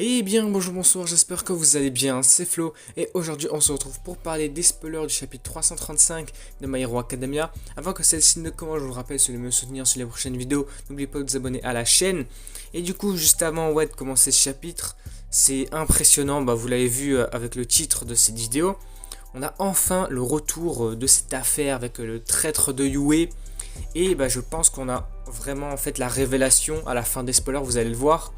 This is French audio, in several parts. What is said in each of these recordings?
Eh bien bonjour, bonsoir, j'espère que vous allez bien, c'est Flo, et aujourd'hui on se retrouve pour parler des spoilers du chapitre 335 de My Hero Academia. Avant que celle-ci ne commence, je vous rappelle, si vous voulez me soutenir sur les prochaines vidéos, n'oubliez pas de vous abonner à la chaîne. Et du coup, juste avant de commencer ce chapitre, c'est impressionnant, vous l'avez vu avec le titre de cette vidéo. On a enfin le retour de cette affaire avec le traître de Yue. Et je pense qu'on a vraiment la révélation à la fin des spoilers, vous allez le voir.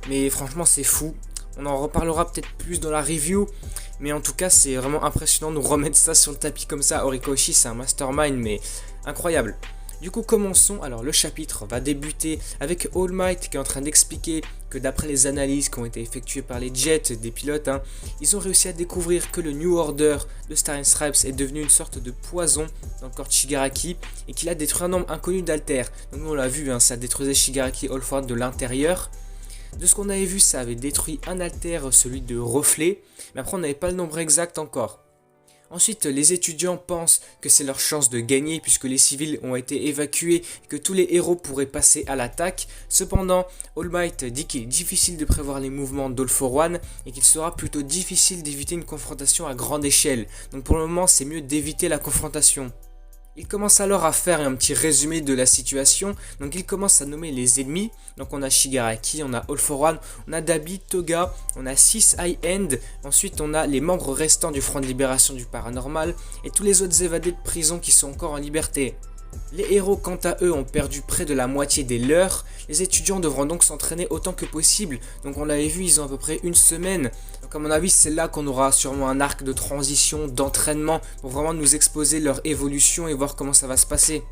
Mais franchement c'est fou, on en reparlera peut-être plus dans la review. Mais en tout cas c'est vraiment impressionnant de nous remettre ça sur le tapis comme ça. Horikoshi c'est un mastermind mais incroyable. Du coup commençons, alors le chapitre va débuter avec All Might qui est en train d'expliquer que d'après les analyses qui ont été effectuées par les jets des pilotes, ils ont réussi à découvrir que le New Order de Stars and Stripes est devenu une sorte de poison dans le corps de Shigaraki et qu'il a détruit un nombre inconnu d'altères. Donc nous on l'a vu, ça détruisait Shigaraki All For One de l'intérieur. De ce qu'on avait vu, ça avait détruit un alter, celui de Reflet, mais après on n'avait pas le nombre exact encore. Ensuite, les étudiants pensent que c'est leur chance de gagner puisque les civils ont été évacués et que tous les héros pourraient passer à l'attaque. Cependant, All Might dit qu'il est difficile de prévoir les mouvements d'All For One et qu'il sera plutôt difficile d'éviter une confrontation à grande échelle. Donc pour le moment, c'est mieux d'éviter la confrontation. Il commence alors à faire un petit résumé de la situation, donc il commence à nommer les ennemis. Donc on a Shigaraki, on a All For One, on a Dabi, Toga, on a 6 High End, ensuite on a les membres restants du Front de Libération du Paranormal et tous les autres évadés de prison qui sont encore en liberté. Les héros quant à eux ont perdu près de la moitié des leurs, les étudiants devront donc s'entraîner autant que possible, donc on l'avait vu, ils ont à peu près une semaine. Donc à mon avis c'est là qu'on aura sûrement un arc de transition, d'entraînement pour vraiment nous exposer leur évolution et voir comment ça va se passer.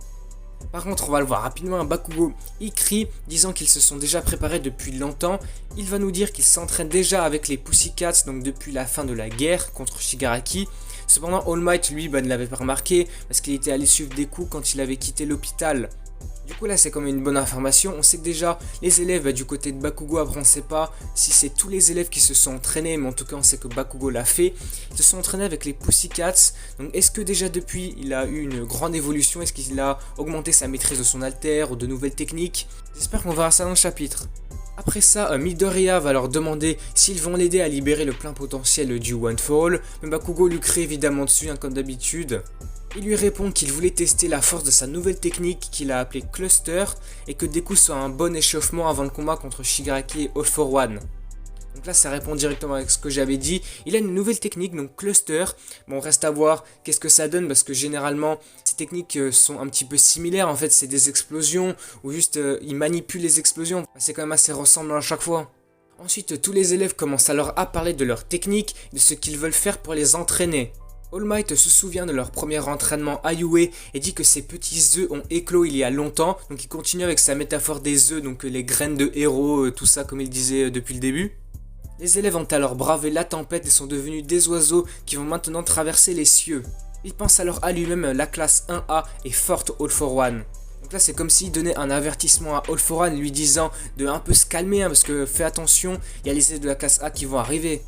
Par contre on va le voir rapidement, Bakugo il crie disant qu'ils se sont déjà préparés depuis longtemps. Il va nous dire qu'ils s'entraînent déjà avec les Pussycats donc depuis la fin de la guerre contre Shigaraki. Cependant All Might lui ne l'avait pas remarqué parce qu'il était allé suivre des coups quand il avait quitté l'hôpital. Du coup là c'est quand même une bonne information, on sait que déjà les élèves du côté de Bakugo, après on sait pas si c'est tous les élèves qui se sont entraînés, mais en tout cas on sait que Bakugo l'a fait, ils se sont entraînés avec les Pussycats. Donc est-ce que déjà depuis il a eu une grande évolution, est-ce qu'il a augmenté sa maîtrise de son alter ou de nouvelles techniques? J'espère qu'on verra ça dans le chapitre. Après ça, Midoriya va leur demander s'ils vont l'aider à libérer le plein potentiel du One for All, mais Bakugo lui crie évidemment dessus comme d'habitude. Il lui répond qu'il voulait tester la force de sa nouvelle technique qu'il a appelée Cluster et que Deku soit un bon échauffement avant le combat contre Shigaraki et All For One. Donc là ça répond directement avec ce que j'avais dit, il a une nouvelle technique donc Cluster. Bon reste à voir qu'est-ce que ça donne parce que généralement ces techniques sont un petit peu similaires, en fait c'est des explosions ou juste il manipule les explosions, c'est quand même assez ressemblant à chaque fois. Ensuite tous les élèves commencent alors à parler de leur technique, de ce qu'ils veulent faire pour les entraîner. All Might se souvient de leur premier entraînement à Yue et dit que ces petits œufs ont éclos il y a longtemps, donc il continue avec sa métaphore des œufs, donc les graines de héros, tout ça comme il disait depuis le début. Les élèves ont alors bravé la tempête et sont devenus des oiseaux qui vont maintenant traverser les cieux. Il pense alors à lui-même, la classe 1A est forte All For One. Donc là c'est comme s'il donnait un avertissement à All For One lui disant de un peu se calmer parce que fais attention, il y a les élèves de la classe A qui vont arriver.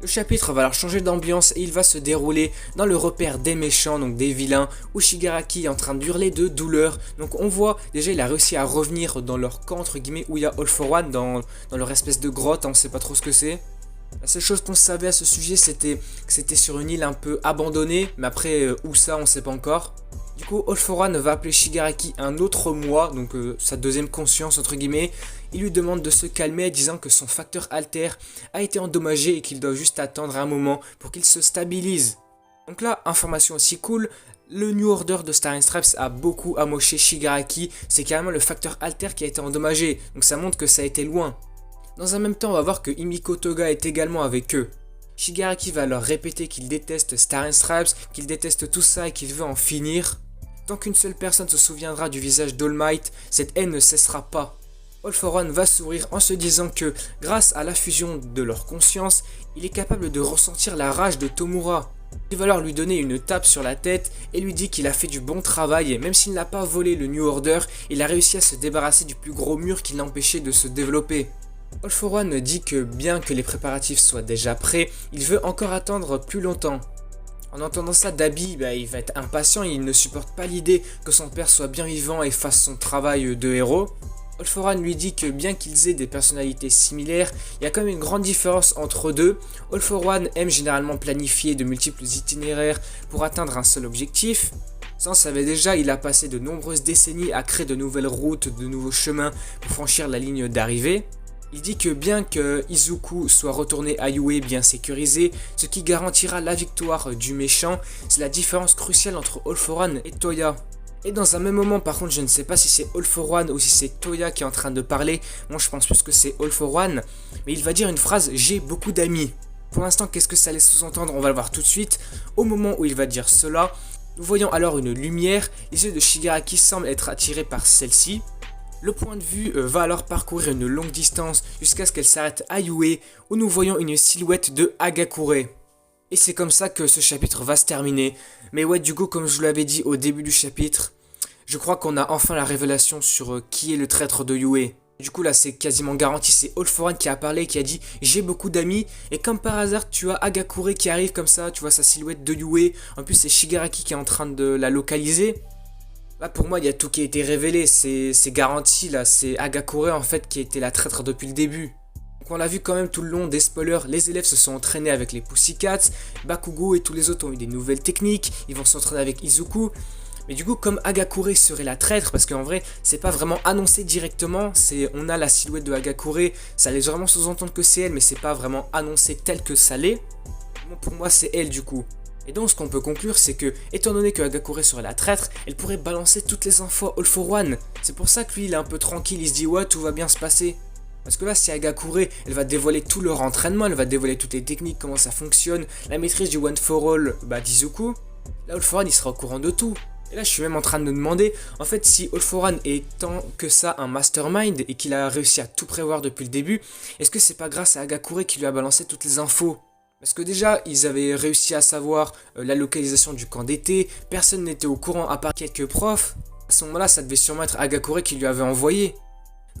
Le chapitre va alors changer d'ambiance et il va se dérouler dans le repère des méchants, donc des vilains, où Shigaraki est en train d'hurler de douleur. Donc on voit, déjà il a réussi à revenir dans leur camp entre guillemets où il y a All For One, dans leur espèce de grotte, on sait pas trop ce que c'est. La seule chose qu'on savait à ce sujet c'était que c'était sur une île un peu abandonnée, mais après où ça on sait pas encore. Du coup, All For One va appeler Shigaraki un autre moi, donc sa deuxième conscience entre guillemets. Il lui demande de se calmer disant que son facteur alter a été endommagé et qu'il doit juste attendre un moment pour qu'il se stabilise. Donc là, information aussi cool, le New Order de Stars and Stripes a beaucoup amoché Shigaraki, c'est carrément le facteur alter qui a été endommagé, donc ça montre que ça a été loin. Dans un même temps, on va voir que Himiko Toga est également avec eux. Shigaraki va leur répéter qu'il déteste Stars and Stripes, qu'il déteste tout ça et qu'il veut en finir. Tant qu'une seule personne se souviendra du visage d'All Might, cette haine ne cessera pas. All For One va sourire en se disant que, grâce à la fusion de leur conscience, il est capable de ressentir la rage de Tomura. Il va alors lui donner une tape sur la tête et lui dit qu'il a fait du bon travail et même s'il n'a pas volé le New Order, il a réussi à se débarrasser du plus gros mur qui l'empêchait de se développer. All For One dit que bien que les préparatifs soient déjà prêts, il veut encore attendre plus longtemps. En entendant ça, Dabi il va être impatient et il ne supporte pas l'idée que son père soit bien vivant et fasse son travail de héros. All For One lui dit que bien qu'ils aient des personnalités similaires, il y a quand même une grande différence entre eux deux. All For One aime généralement planifier de multiples itinéraires pour atteindre un seul objectif. Ça, on savait déjà, il a passé de nombreuses décennies à créer de nouvelles routes, de nouveaux chemins pour franchir la ligne d'arrivée. Il dit que bien que Izuku soit retourné à Yue bien sécurisé, ce qui garantira la victoire du méchant, c'est la différence cruciale entre All For One et Toya. Et dans un même moment, par contre, je ne sais pas si c'est All For One ou si c'est Toya qui est en train de parler. Moi, je pense plus que c'est All For One. Mais il va dire une phrase « J'ai beaucoup d'amis ». Pour l'instant, qu'est-ce que ça laisse sous-entendre? On va le voir tout de suite. Au moment où il va dire cela, nous voyons alors une lumière. Les yeux de Shigaraki semblent être attirés par celle-ci. Le point de vue va alors parcourir une longue distance jusqu'à ce qu'elle s'arrête à Yue, où nous voyons une silhouette de Hagakure. Et c'est comme ça que ce chapitre va se terminer. Mais ouais, du coup, comme je vous l'avais dit au début du chapitre, je crois qu'on a enfin la révélation sur qui est le traître de Yue. Du coup là c'est quasiment garanti, c'est All For One qui a parlé, qui a dit j'ai beaucoup d'amis, et comme par hasard tu as Hagakure qui arrive comme ça, tu vois sa silhouette de Yue, en plus c'est Shigaraki qui est en train de la localiser. Là pour moi il y a tout qui a été révélé, c'est garanti là, c'est Hagakure en fait qui a été la traître depuis le début. Donc on l'a vu quand même tout le long des spoilers, les élèves se sont entraînés avec les Pussycats, Bakugo et tous les autres ont eu des nouvelles techniques, ils vont s'entraîner avec Izuku. Mais du coup comme Hagakure serait la traître, parce qu'en vrai c'est pas vraiment annoncé directement, on a la silhouette de Hagakure, ça laisse vraiment sous-entendre que c'est elle, mais c'est pas vraiment annoncé tel que ça l'est. Bon, pour moi c'est elle du coup. Et donc ce qu'on peut conclure c'est que, étant donné que Hagakure serait la traître, elle pourrait balancer toutes les infos à All For One. C'est pour ça que lui il est un peu tranquille, il se dit ouais tout va bien se passer. Parce que là si Hagakure elle va dévoiler tout leur entraînement, elle va dévoiler toutes les techniques, comment ça fonctionne, la maîtrise du One For All d'Izuku, là All For One il sera au courant de tout. Et là je suis même en train de me demander, en fait si All For One est tant que ça un mastermind et qu'il a réussi à tout prévoir depuis le début, est-ce que c'est pas grâce à Hagakure qui lui a balancé toutes les infos? Parce que déjà ils avaient réussi à savoir la localisation du camp d'été, personne n'était au courant à part quelques profs, à ce moment là ça devait sûrement être Hagakure qui lui avait envoyé.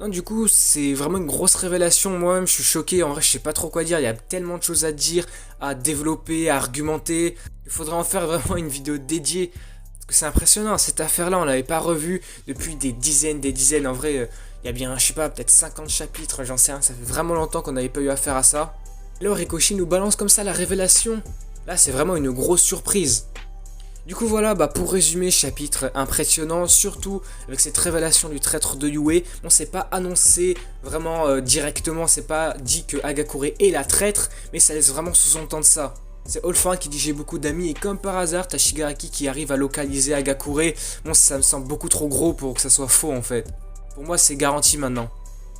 Non du coup c'est vraiment une grosse révélation, moi-même je suis choqué, en vrai je sais pas trop quoi dire, il y a tellement de choses à dire, à développer, à argumenter, il faudrait en faire vraiment une vidéo dédiée. Parce que c'est impressionnant, cette affaire-là, on l'avait pas revue depuis des dizaines. En vrai, il y a bien, je sais pas, peut-être 50 chapitres, j'en sais rien. Ça fait vraiment longtemps qu'on n'avait pas eu affaire à ça. Et là, Horikoshi nous balance comme ça la révélation. Là, c'est vraiment une grosse surprise. Du coup, voilà, pour résumer, chapitre impressionnant, surtout avec cette révélation du traître de Yue. Bon, c'est pas annoncé vraiment directement, c'est pas dit que Hagakure est la traître, mais ça laisse vraiment sous-entendre ça. C'est All For One qui dit j'ai beaucoup d'amis et comme par hasard t'as Shigaraki qui arrive à localiser Hagakure. Bon ça me semble beaucoup trop gros pour que ça soit faux en fait. Pour moi c'est garanti maintenant.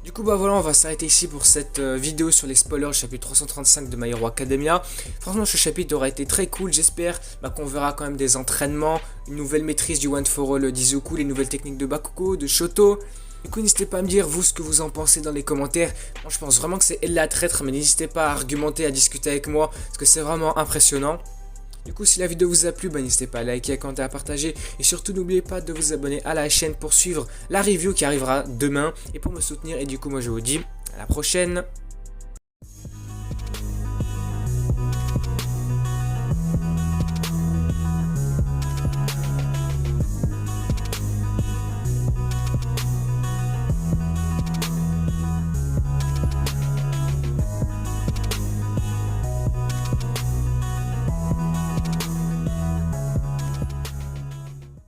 Du coup voilà, on va s'arrêter ici pour cette vidéo sur les spoilers du chapitre 335 de My Hero Academia. Franchement ce chapitre aura été très cool, j'espère qu'on verra quand même des entraînements, une nouvelle maîtrise du One For All d'Izuku, les nouvelles techniques de Bakugo, de Shoto. Du coup n'hésitez pas à me dire vous ce que vous en pensez dans les commentaires. Moi je pense vraiment que c'est elle la traître, mais n'hésitez pas à argumenter, à discuter avec moi parce que c'est vraiment impressionnant. Du coup si la vidéo vous a plu, n'hésitez pas à liker, à commenter, à partager et surtout n'oubliez pas de vous abonner à la chaîne pour suivre la review qui arrivera demain et pour me soutenir. Et du coup moi je vous dis à la prochaine.